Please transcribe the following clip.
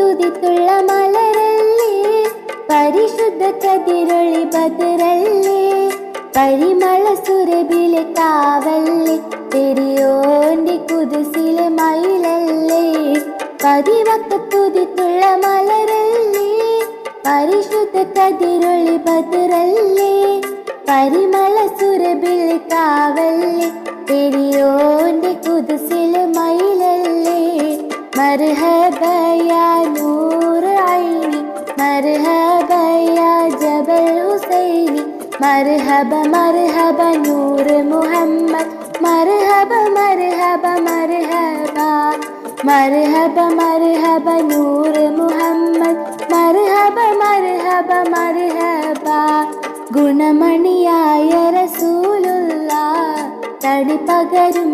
തുതിത്തുള്ള മലരല്ലേ, പരിശുദ്ധ കതിരൊളി ബദറല്ലേ, പരിമള സുരഭിലെ കാവല്ലേ, പെരിയോന്റെ കുതിസിലെ മയിലല്ലേ. പതിവക്ക തുതിത്തുള്ള മലരല്ലേ, പരിശുദ്ധ കതിരൊളി ബദറല്ലേ, പരിമള സുരഭിലെ കാവല്ലേ, പെരിയോന്റെ കുതിസിലെ മയിലല്ലേ. മർഹബ യാ നൂർ ഐനി, മർഹബ യാ ജബൽ ഹുസൈനി, മർഹബ മർഹബ നൂർ മുഹമ്മദ്, മർഹബ മർഹബ മർഹബ, മർഹബ മർഹബ നൂർ മുഹമ്മദ്, മർഹബ മർഹബ മർഹബ. ഗുണമണിയായ റസൂലുള്ളാഹ്, തടി പകരും